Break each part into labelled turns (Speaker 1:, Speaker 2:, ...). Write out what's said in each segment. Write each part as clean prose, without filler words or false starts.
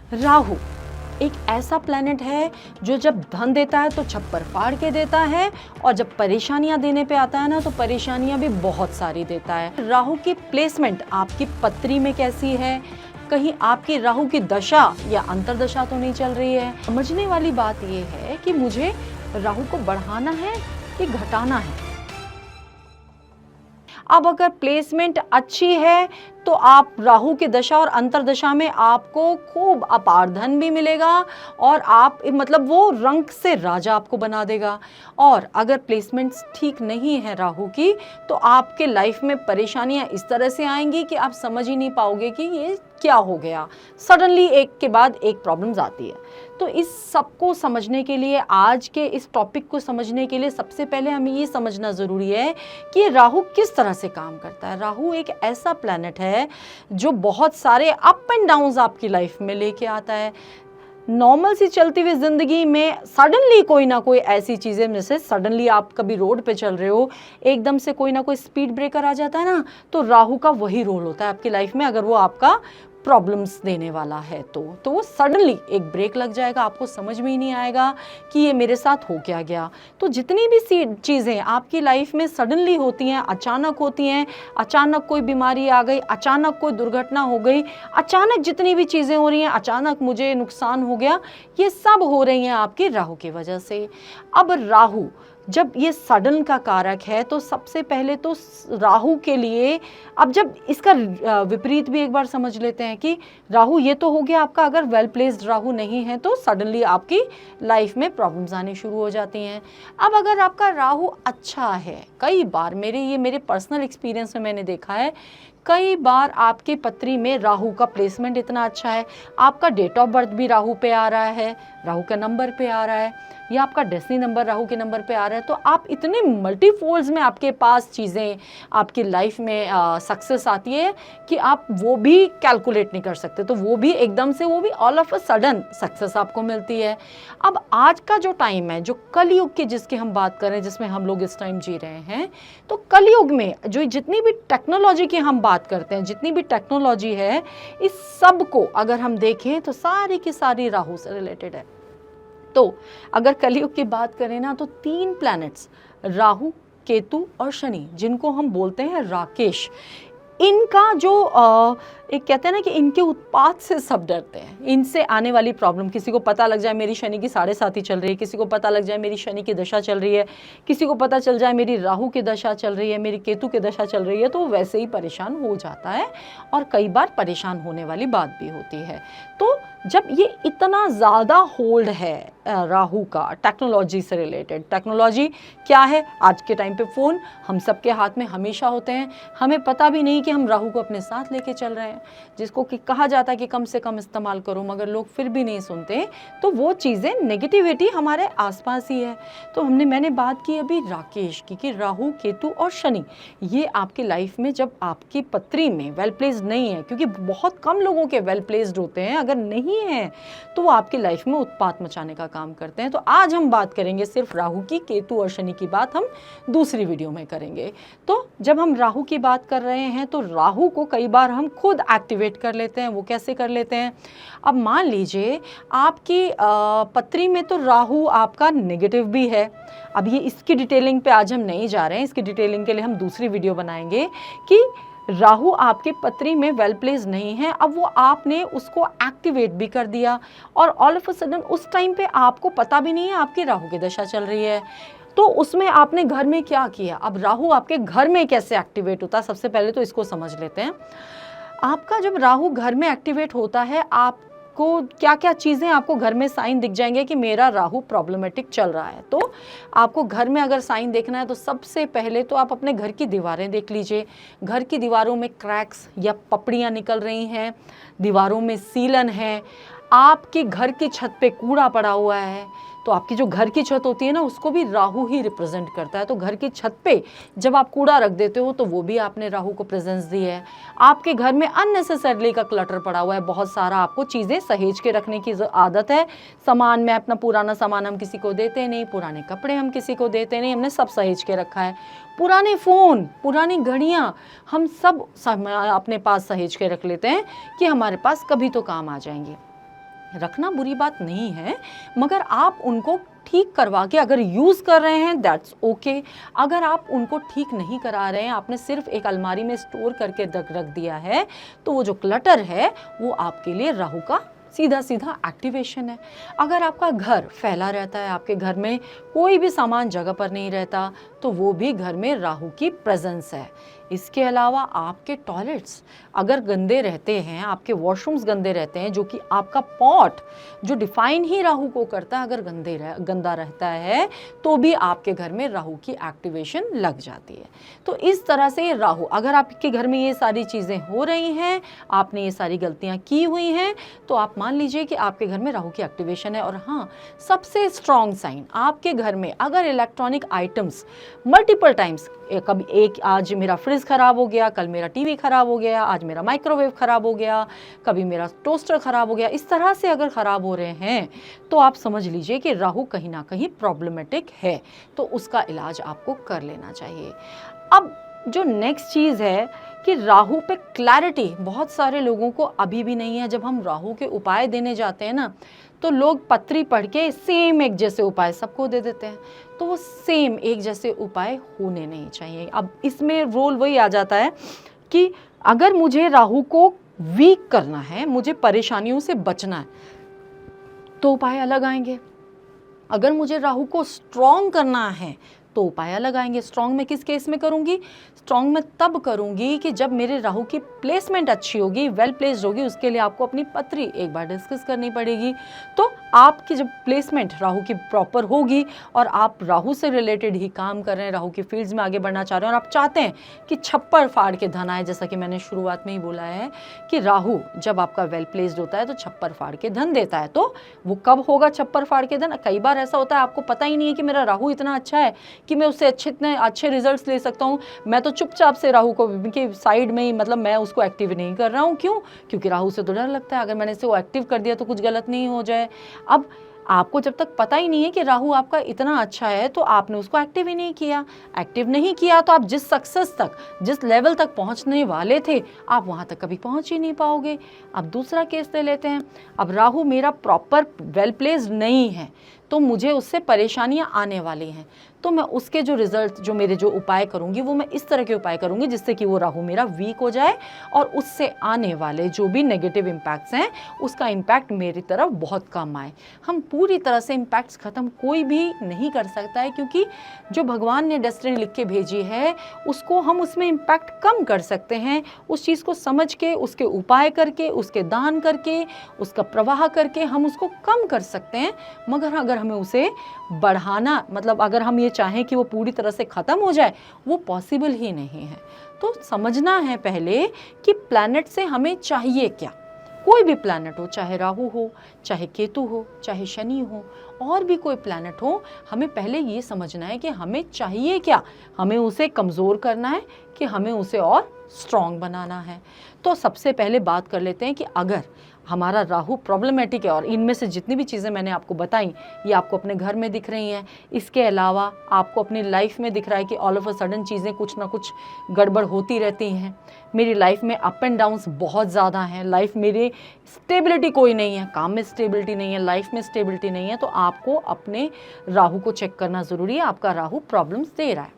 Speaker 1: राहु एक ऐसा प्लैनेट है जो जब धन देता है तो छप्पर फाड़ के देता है, और जब परेशानियां देने पे आता है ना तो परेशानियां भी बहुत सारी देता है। राहु की प्लेसमेंट आपकी पत्री में कैसी है, कहीं आपकी राहु की दशा या अंतरदशा तो नहीं चल रही है। समझने वाली बात यह है कि मुझे राहु को बढ़ाना है कि घटाना है। अब अगर प्लेसमेंट अच्छी है तो आप राहु की दशा और अंतरदशा में आपको खूब अपार धन भी मिलेगा, और आप मतलब वो रंक से राजा आपको बना देगा। और अगर प्लेसमेंट्स ठीक नहीं है राहु की, तो आपके लाइफ में परेशानियां इस तरह से आएंगी कि आप समझ ही नहीं पाओगे कि ये क्या हो गया। सडनली एक के बाद एक प्रॉब्लम्स आती है। तो इस सबको समझने के लिए, आज के इस टॉपिक को समझने के लिए सबसे पहले हमें ये समझना ज़रूरी है कि राहु किस तरह से काम करता है। राहु एक ऐसा प्लैनेट है जो बहुत सारे अप एंड डाउन्स आपकी लाइफ में लेके आता है। नॉर्मल सी चलती हुई जिंदगी में सडनली कोई ना कोई ऐसी चीज़ें, जैसे सडनली आप कभी रोड पे चल रहे हो, एकदम से कोई ना कोई स्पीड ब्रेकर आ जाता है ना, तो राहु का वही रोल होता है आपकी लाइफ में। अगर वो आपका प्रॉब्लम्स देने वाला है तो वो सडनली एक ब्रेक लग जाएगा, आपको समझ में ही नहीं आएगा कि ये मेरे साथ हो क्या गया। तो जितनी भी चीज़ें आपकी लाइफ में सडनली होती हैं, अचानक होती हैं, अचानक कोई बीमारी आ गई, अचानक कोई दुर्घटना हो गई, अचानक जितनी भी चीज़ें हो रही हैं, अचानक मुझे नुकसान हो गया, ये सब हो रही हैं आपके राहु की वजह से। अब राहु जब ये सडन का कारक है तो सबसे पहले तो राहु के लिए, अब जब इसका विपरीत भी एक बार समझ लेते हैं कि राहु ये तो हो गया आपका, अगर वेल प्लेस्ड राहु नहीं है तो सडनली आपकी लाइफ में प्रॉब्लम्स आनी शुरू हो जाती हैं। अब अगर आपका राहु अच्छा है, कई बार मेरे पर्सनल एक्सपीरियंस में मैंने देखा है, कई बार आपकी पत्री में राहु का प्लेसमेंट इतना अच्छा है, आपका डेट ऑफ बर्थ भी राहु पे आ रहा है, राहु का नंबर पे आ रहा है, या आपका डेस्टिनी नंबर राहु के नंबर पे आ रहा है, तो आप इतने मल्टीफोल्ड्स में आपके पास चीज़ें आपकी लाइफ में सक्सेस आती है कि आप वो भी कैलकुलेट नहीं कर सकते। तो वो भी एकदम से, वो भी all of a sudden success आपको मिलती है। अब आज का जो टाइम है, जो कलयुग की जिसकी हम बात करें, जिसमें हम लोग इस टाइम जी रहे हैं, तो कलयुग में जो जितनी भी टेक्नोलॉजी की हम बात करते हैं, जितनी भी टेक्नोलॉजी है, इस सब को अगर हम देखें तो सारी की सारी राहु से रिलेटेड है। तो अगर कलयुग की बात करें ना, तो 3 प्लैनेट्स राहु, केतु और शनि, जिनको हम बोलते हैं राकेश, इनका जो एक कहते हैं ना कि इनके उत्पात से सब डरते हैं। इनसे आने वाली प्रॉब्लम, किसी को पता लग जाए मेरी शनि की 7.5 चल रही है, किसी को पता लग जाए मेरी शनि की दशा चल रही है, किसी को पता चल जाए मेरी राहु की दशा चल रही है, मेरी केतु की दशा चल रही है, तो वैसे ही परेशान हो जाता है, और कई बार परेशान होने वाली बात भी होती है। तो जब ये इतना ज़्यादा होल्ड है राहु का टेक्नोलॉजी से रिलेटेड, टेक्नोलॉजी क्या है आज के टाइम पे? फ़ोन हम सबके हाथ में हमेशा होते हैं, हमें पता भी नहीं कि हम राहु को अपने साथ लेके चल रहे हैं, जिसको कि कहा जाता है कि कम से कम इस्तेमाल करो, मगर लोग फिर भी नहीं सुनते। तो वो चीज़ें, नेगेटिविटी हमारे आसपास ही है। तो मैंने बात की अभी राकेश की, कि राहु, केतु और शनि, ये आपकी लाइफ में जब आपकी पत्री में वेल प्लेस्ड नहीं है, क्योंकि बहुत कम लोगों के वेल प्लेस्ड होते हैं, अगर नहीं है तो वो आपकी लाइफ में उत्पात मचाने का काम करते हैं। तो आज हम बात करेंगे सिर्फ राहु की, केतु और शनि की बात हम दूसरी वीडियो में करेंगे। तो जब हम राहु की बात कर रहे हैं, तो राहु को कई बार हम खुद एक्टिवेट कर लेते हैं। वो कैसे कर लेते हैं? अब मान लीजिए आपकी पत्री में तो राहु आपका नेगेटिव भी है। अब ये इसकी डिटेलिंग पे आज हम नहीं जा रहे हैं, इसकी डिटेलिंग के लिए हम दूसरी वीडियो बनाएंगे कि राहु आपके पत्री में वेल प्लेस्ड नहीं है। अब वो आपने उसको एक्टिवेट भी कर दिया, और ऑल ऑफ अ सडन उस टाइम पे आपको पता भी नहीं है आपकी राहु की दशा चल रही है, तो उसमें आपने घर में क्या किया? अब राहु आपके घर में कैसे एक्टिवेट होता है, सबसे पहले तो इसको समझ लेते हैं। आपका जब राहु घर में एक्टिवेट होता है, आपको क्या क्या चीज़ें, आपको घर में साइन दिख जाएंगे कि मेरा राहु प्रॉब्लमेटिक चल रहा है। तो आपको घर में अगर साइन देखना है, तो सबसे पहले तो आप अपने घर की दीवारें देख लीजिए। घर की दीवारों में क्रैक्स या पपड़ियाँ निकल रही हैं, दीवारों में सीलन है, आपके घर की छत पे कूड़ा पड़ा हुआ है, तो आपकी जो घर की छत होती है ना, उसको भी राहु ही रिप्रेजेंट करता है। तो घर की छत पे जब आप कूड़ा रख देते हो, तो वो भी आपने राहु को प्रेजेंस दी है। आपके घर में अननेसेसरली का क्लटर पड़ा हुआ है, बहुत सारा आपको चीज़ें सहेज के रखने की आदत है। सामान में अपना पुराना सामान हम किसी को देते नहीं, पुराने कपड़े हम किसी को देते नहीं, हमने सब सहेज के रखा है। पुराने फ़ोन, पुरानी घड़ियाँ, हम सब अपने पास सहेज के रख लेते हैं कि हमारे पास कभी तो काम आ जाएंगे। रखना बुरी बात नहीं है, मगर आप उनको ठीक करवा के अगर यूज़ कर रहे हैं दैट्स ओके। अगर आप उनको ठीक नहीं करा रहे हैं, आपने सिर्फ एक अलमारी में स्टोर करके रख दिया है, तो वो जो क्लटर है वो आपके लिए राहु का सीधा सीधा एक्टिवेशन है। अगर आपका घर फैला रहता है, आपके घर में कोई भी सामान जगह पर नहीं रहता, तो वो भी घर में राहु की प्रेजेंस है। इसके अलावा आपके टॉयलेट्स अगर गंदे रहते हैं, आपके वॉशरूम्स गंदे रहते हैं, जो कि आपका पॉट जो डिफाइन ही राहु को करता है, अगर गंदा रहता है तो भी आपके घर में राहु की एक्टिवेशन लग जाती है। तो इस तरह से राहु, अगर आपके घर में ये सारी चीज़ें हो रही हैं, आपने ये सारी गलतियाँ की हुई हैं, तो आप मान लीजिए कि आपके घर में राहु की एक्टिवेशन है। और हाँ, सबसे स्ट्रॉन्ग साइन, आपके घर में अगर इलेक्ट्रॉनिक आइटम्स मल्टीपल टाइम्स, कभी एक आज मेरा फ्रिज खराब हो गया, कल मेरा टीवी खराब हो गया, आज मेरा माइक्रोवेव खराब हो गया, कभी मेरा टोस्टर खराब हो गया, इस तरह से अगर खराब हो रहे हैं तो आप समझ लीजिए कि राहु कहीं ना कहीं प्रॉब्लमेटिक है, तो उसका इलाज आपको कर लेना चाहिए। अब जो नेक्स्ट चीज़ है कि राहु पे क्लैरिटी बहुत सारे लोगों को अभी भी नहीं है। जब हम राहु के उपाय देने जाते हैं ना, तो लोग पत्री पढ़ के सेम एक जैसे उपाय सबको दे देते हैं, तो वो सेम एक जैसे उपाय होने नहीं चाहिए। अब इसमें रोल वही आ जाता है कि अगर मुझे राहु को वीक करना है, मुझे परेशानियों से बचना है, तो उपाय अलग आएंगे। अगर मुझे राहु को स्ट्रॉन्ग करना है तो उपाय अलग आएंगे। स्ट्रॉन्ग में किस केस में करूंगी? स्ट्रॉन्ग में तब करूंगी कि जब मेरे राहु की प्लेसमेंट अच्छी होगी, वेल प्लेस्ड होगी। उसके लिए आपको अपनी पत्री एक बार डिस्कस करनी पड़ेगी। तो आपकी जब प्लेसमेंट राहु की प्रॉपर होगी और आप राहु से रिलेटेड ही काम कर रहे हैं, राहु की फील्ड्स में आगे बढ़ना चाह रहे हैं और आप चाहते हैं कि छप्पर फाड़ के धन आए, जैसा कि मैंने शुरुआत में ही बोला है कि राहु जब आपका वेल प्लेस्ड होता है तो छप्पर फाड़ के धन देता है। तो वो कब होगा छप्पर फाड़ के धन? कई बार ऐसा होता है आपको पता ही नहीं है कि मेरा राहु इतना अच्छा है कि मैं उससे इतने अच्छे रिजल्ट्स ले सकता हूँ। मैं तो चुपचाप से राहु को के साइड में ही, मतलब मैं उसको एक्टिव नहीं कर रहा हूँ। क्यों? क्योंकि राहु से तो डर लगता है, अगर मैंने इसे वो एक्टिव कर दिया तो कुछ गलत नहीं हो जाए। अब आपको जब तक पता ही नहीं है कि राहु आपका इतना अच्छा है, तो आपने उसको एक्टिव ही नहीं किया। एक्टिव नहीं किया तो आप जिस सक्सेस तक, जिस लेवल तक पहुंचने वाले थे, आप वहां तक कभी पहुंच ही नहीं पाओगे। अब दूसरा केस ले लेते हैं। अब राहु मेरा प्रॉपर वेल प्लेस्ड नहीं है, तो मुझे उससे परेशानियां आने वाली हैं। तो मैं उसके जो रिजल्ट, जो मेरे जो उपाय करूंगी, वो मैं इस तरह के उपाय करूंगी जिससे कि वो राहु मेरा वीक हो जाए और उससे आने वाले जो भी नेगेटिव इम्पैक्ट्स हैं, उसका इम्पैक्ट मेरी तरफ बहुत कम आए। हम पूरी तरह से इम्पैक्ट्स ख़त्म कोई भी नहीं कर सकता है, क्योंकि जो भगवान ने डेस्टिनी लिख के भेजी है उसको हम उसमें इम्पैक्ट कम कर सकते हैं। उस चीज़ को समझ के, उसके उपाय करके, उसके दान करके, उसका प्रवाह करके हम उसको कम कर सकते हैं। मगर अगर हमें उसे बढ़ाना, मतलब अगर हम ये चाहें कि वो पूरी तरह से ख़त्म हो जाए, वो पॉसिबल ही नहीं है। तो समझना है पहले कि प्लैनेट से हमें चाहिए क्या। कोई भी प्लैनेट हो, चाहे राहु हो, चाहे केतु हो, चाहे शनि हो, और भी कोई प्लैनेट हो, हमें पहले ये समझना है कि हमें चाहिए क्या। हमें उसे कमज़ोर करना है कि हमें उसे और स्ट्रॉन्ग बनाना है। तो सबसे पहले बात कर लेते हैं कि अगर हमारा राहु प्रॉब्लमेटिक है, और इनमें से जितनी भी चीज़ें मैंने आपको बताई ये आपको अपने घर में दिख रही हैं, इसके अलावा आपको अपनी लाइफ में दिख रहा है कि ऑल ऑफ अ सडन चीज़ें कुछ ना कुछ गड़बड़ होती रहती हैं। मेरी लाइफ में अप एंड डाउन्स बहुत ज़्यादा हैं, लाइफ मेरी स्टेबिलिटी कोई नहीं है, काम में स्टेबिलिटी नहीं है, लाइफ में स्टेबिलिटी नहीं है। तो आपको अपने राहु को चेक करना ज़रूरी है, आपका राहु प्रॉब्लम्स दे रहा है।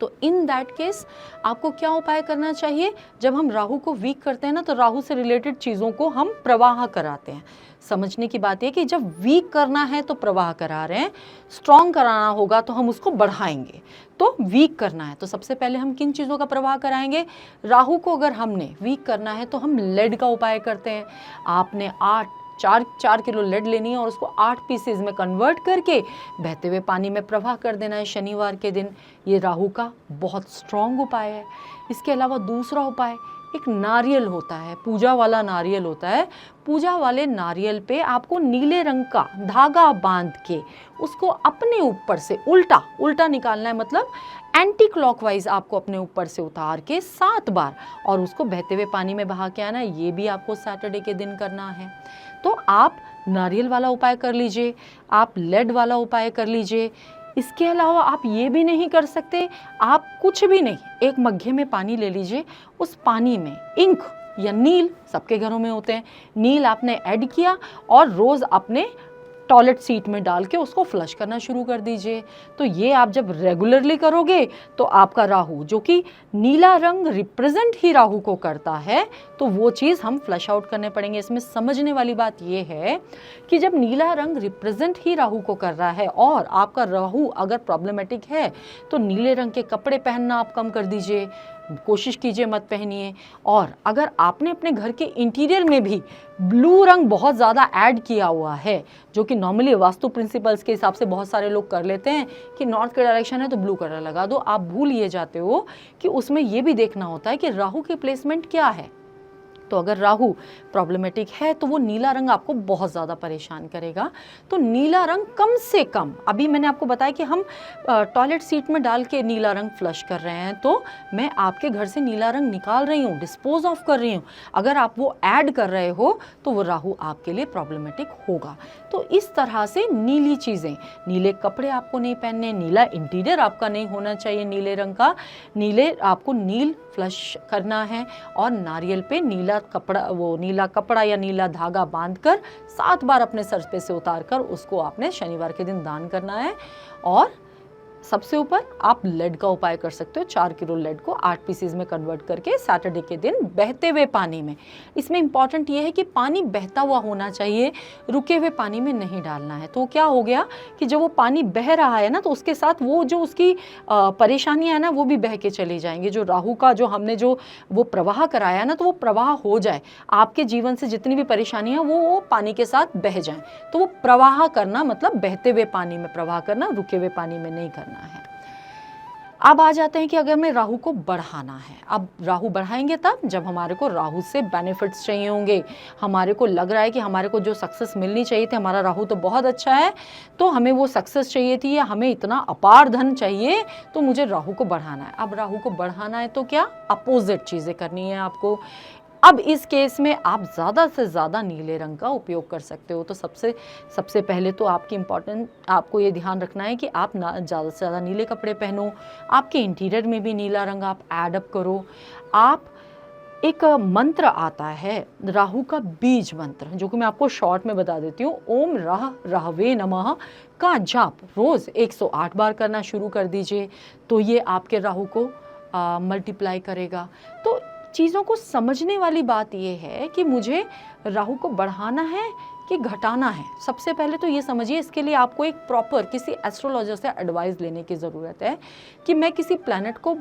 Speaker 1: तो इन दैट केस आपको क्या उपाय करना चाहिए? जब हम राहु को वीक करते हैं ना, तो राहु से रिलेटेड चीज़ों को हम प्रवाह कराते हैं। समझने की बात यह कि जब वीक करना है तो प्रवाह करा रहे हैं, स्ट्रॉन्ग कराना होगा तो हम उसको बढ़ाएंगे। तो वीक करना है तो सबसे पहले हम किन चीज़ों का प्रवाह कराएंगे? राहु को अगर हमने वीक करना है तो हम लेड का उपाय करते हैं। आपने 4 किलो लेड लेनी है और उसको 8 पीसेज में कन्वर्ट करके बहते हुए पानी में प्रवाह कर देना है शनिवार के दिन। ये राहु का बहुत स्ट्रॉन्ग उपाय है। इसके अलावा दूसरा उपाय, एक नारियल होता है, पूजा वाला नारियल होता है। पूजा वाले नारियल पे आपको नीले रंग का धागा बांध के उसको अपने ऊपर से उल्टा निकालना है, मतलब एंटी क्लॉकवाइज आपको अपने ऊपर से उतार के 7 बार और उसको बहते हुए पानी में बहा के आना है। ये भी आपको सैटरडे के दिन करना है। तो आप नारियल वाला उपाय कर लीजिए, आप लेड वाला उपाय कर लीजिए। इसके अलावा आप ये भी नहीं कर सकते, आप कुछ भी नहीं, एक मग्घे में पानी ले लीजिए, उस पानी में इंक या नील, सबके घरों में होते हैं, नील आपने ऐड किया और रोज़ अपने टॉयलेट सीट में डाल के उसको फ्लश करना शुरू कर दीजिए। तो ये आप जब रेगुलरली करोगे तो आपका राहु, जो कि नीला रंग रिप्रेजेंट ही राहु को करता है, तो वो चीज़ हम फ्लश आउट करने पड़ेंगे। इसमें समझने वाली बात ये है कि जब नीला रंग रिप्रेजेंट ही राहु को कर रहा है और आपका राहु अगर प्रॉब्लमेटिक है तो नीले रंग के कपड़े पहनना आप कम कर दीजिए, कोशिश कीजिए मत पहनिए। और अगर आपने अपने घर के इंटीरियर में भी ब्लू रंग बहुत ज़्यादा ऐड किया हुआ है, जो कि नॉर्मली वास्तु प्रिंसिपल्स के हिसाब से बहुत सारे लोग कर लेते हैं कि नॉर्थ के डायरेक्शन है तो ब्लू कलर लगा दो, आप भूल ये जाते हो कि उसमें ये भी देखना होता है कि राहु की प्लेसमेंट क्या है। तो अगर राहु प्रॉब्लमेटिक है तो वो नीला रंग आपको बहुत ज़्यादा परेशान करेगा। तो नीला रंग कम से कम, अभी मैंने आपको बताया कि हम टॉयलेट सीट में डाल के नीला रंग फ्लश कर रहे हैं, तो मैं आपके घर से नीला रंग निकाल रही हूँ, डिस्पोज ऑफ कर रही हूँ। अगर आप वो ऐड कर रहे हो तो वो राहु आपके लिए प्रॉब्लमेटिक होगा। तो इस तरह से नीली चीज़ें, नीले कपड़े आपको नहीं पहनने, नीला इंटीरियर आपका नहीं होना चाहिए नीले रंग का, नीले आपको नील फ्लश करना है और नारियल पे नीला कपड़ा या नीला धागा बांधकर 7 बार अपने सर पे से उतार कर उसको आपने शनिवार के दिन दान करना है। और सबसे ऊपर आप लेड का उपाय कर सकते हो, 4 किलो लेड को 8 पीसेज में कन्वर्ट करके सैटरडे के दिन बहते हुए पानी में, इसमें इंपॉर्टेंट ये है कि पानी बहता हुआ होना चाहिए, रुके हुए पानी में नहीं डालना है। तो क्या हो गया कि जब वो पानी बह रहा है ना, तो उसके साथ वो जो उसकी परेशानियां है ना वो भी बह के चली जाएंगी। जो राहु का जो हमने जो वो प्रवाह कराया ना, तो वो प्रवाह हो जाए, आपके जीवन से जितनी भी परेशानियां वो पानी के साथ बह जाएं। तो वो प्रवाह करना मतलब बहते हुए पानी में प्रवाह करना, रुके हुए पानी में नहीं करना है। अब आ जाते हैं कि अगर मैं राहु को बढ़ाना है, अब राहु बढ़ाएंगे तब जब हमारे को राहु से बेनिफिट्स चाहिए होंगे, हमारे को लग रहा है कि हमारे को जो सक्सेस मिलनी चाहिए थी, हमारा राहु तो बहुत अच्छा है तो हमें वो सक्सेस चाहिए थी या हमें इतना अपार धन चाहिए, तो मुझे राहु को बढ़ाना है। अब राहु को बढ़ाना है तो क्या अपोजिट चीज़ें करनी है आपको। अब इस केस में आप ज़्यादा से ज़्यादा नीले रंग का उपयोग कर सकते हो। तो सबसे पहले तो आपको ये ध्यान रखना है कि आप ज़्यादा से ज़्यादा नीले कपड़े पहनो, आपके इंटीरियर में भी नीला रंग आप ऐड अप करो। आप एक मंत्र आता है राहु का बीज मंत्र, जो कि मैं आपको शॉर्ट में बता देती हूँ। ओम राहवे नमः का जाप रोज़ 108 बार करना शुरू कर दीजिए, तो ये आपके राहु को मल्टीप्लाई करेगा। तो चीज़ों को समझने वाली बात यह है कि मुझे राहु को बढ़ाना है कि घटाना है। सबसे पहले तो ये समझिए, इसके लिए आपको एक प्रॉपर किसी एस्ट्रोलॉजर से एडवाइस लेने की ज़रूरत है कि मैं किसी प्लैनेट को,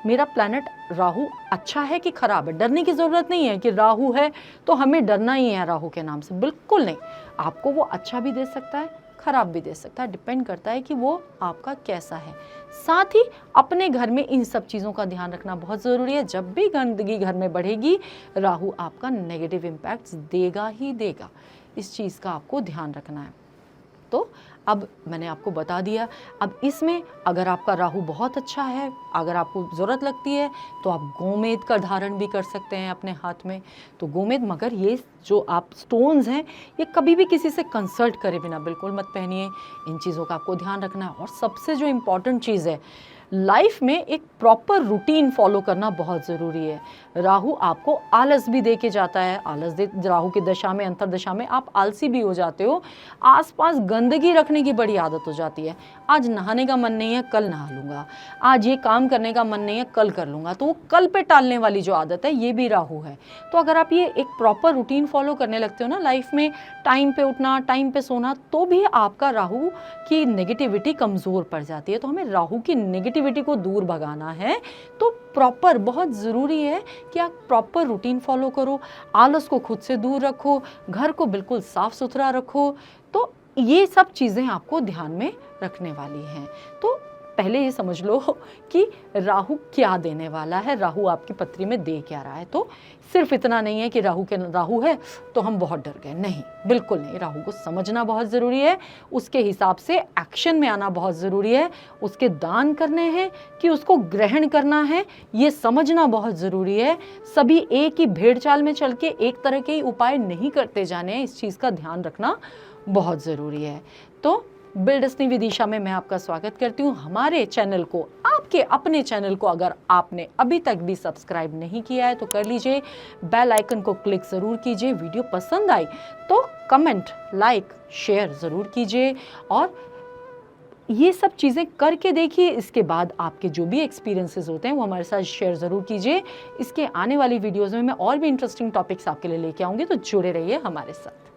Speaker 1: मेरा प्लैनेट राहु अच्छा है कि ख़राब है। डरने की ज़रूरत नहीं है कि राहु है तो हमें डरना ही है राहु के नाम से, बिल्कुल नहीं। आपको वो अच्छा भी दे सकता है, खराब भी दे सकता है, डिपेंड करता है कि वो आपका कैसा है। साथ ही अपने घर में इन सब चीज़ों का ध्यान रखना बहुत ज़रूरी है। जब भी गंदगी घर में बढ़ेगी, राहु आपका नेगेटिव इम्पैक्ट्स देगा ही देगा, इस चीज़ का आपको ध्यान रखना है। तो अब मैंने आपको बता दिया। अब इसमें अगर आपका राहु बहुत अच्छा है, अगर आपको ज़रूरत लगती है तो आप गोमेद का धारण भी कर सकते हैं अपने हाथ में। तो गोमेद, मगर ये जो आप स्टोन्स हैं ये कभी भी किसी से कंसल्ट करे बिना बिल्कुल मत पहनिए। इन चीज़ों का आपको ध्यान रखना है। और सबसे जो इम्पॉर्टेंट चीज़ है, लाइफ में एक प्रॉपर रूटीन फॉलो करना बहुत ज़रूरी है। राहु आपको आलस भी दे के जाता है, राहु की दशा में, अंतरदशा में आप आलसी भी हो जाते हो, आसपास गंदगी रखने की बड़ी आदत हो जाती है। आज नहाने का मन नहीं है, कल नहा लूँगा, आज ये काम करने का मन नहीं है, कल कर लूँगा, तो वो कल पे टालने वाली जो आदत है, ये भी राहु है। तो अगर आप ये एक प्रॉपर रूटीन फॉलो करने लगते हो ना लाइफ में, टाइम पे उठना, टाइम पे सोना, तो भी आपका राहु की नेगेटिविटी कमज़ोर पड़ जाती है। तो हमें राहु की नेगेटिविटी को दूर भगाना है तो प्रॉपर, बहुत ज़रूरी है कि आप प्रॉपर रूटीन फॉलो करो, आलस को खुद से दूर रखो, घर को बिल्कुल साफ सुथरा रखो। तो ये सब चीज़ें आपको ध्यान में रखने वाली हैं। तो पहले ये समझ लो कि राहु क्या देने वाला है, राहु आपकी पत्री में दे क्या रहा है। तो सिर्फ इतना नहीं है कि राहु है तो हम बहुत डर गए, नहीं, बिल्कुल नहीं। राहु को समझना बहुत ज़रूरी है, उसके हिसाब से एक्शन में आना बहुत ज़रूरी है, उसके दान करने हैं कि उसको ग्रहण करना है, ये समझना बहुत ज़रूरी है। सभी एक ही भेड़ चाल में चल के एक तरह के ही उपाय नहीं करते जाने हैं, इस चीज़ का ध्यान रखना बहुत ज़रूरी है। तो बिल्डस्नी विदिशा में मैं आपका स्वागत करती हूँ। हमारे चैनल को, आपके अपने चैनल को अगर आपने अभी तक भी सब्सक्राइब नहीं किया है तो कर लीजिए, बेल आइकन को क्लिक ज़रूर कीजिए। वीडियो पसंद आई तो कमेंट, लाइक, शेयर ज़रूर कीजिए और ये सब चीज़ें करके देखिए। इसके बाद आपके जो भी एक्सपीरियंसेस होते हैं वो हमारे साथ शेयर ज़रूर कीजिए। इसके आने वाली वीडियोज़ में मैं और भी इंटरेस्टिंग टॉपिक्स आपके लिए लेके आऊँगी, तो जुड़े रहिए हमारे साथ।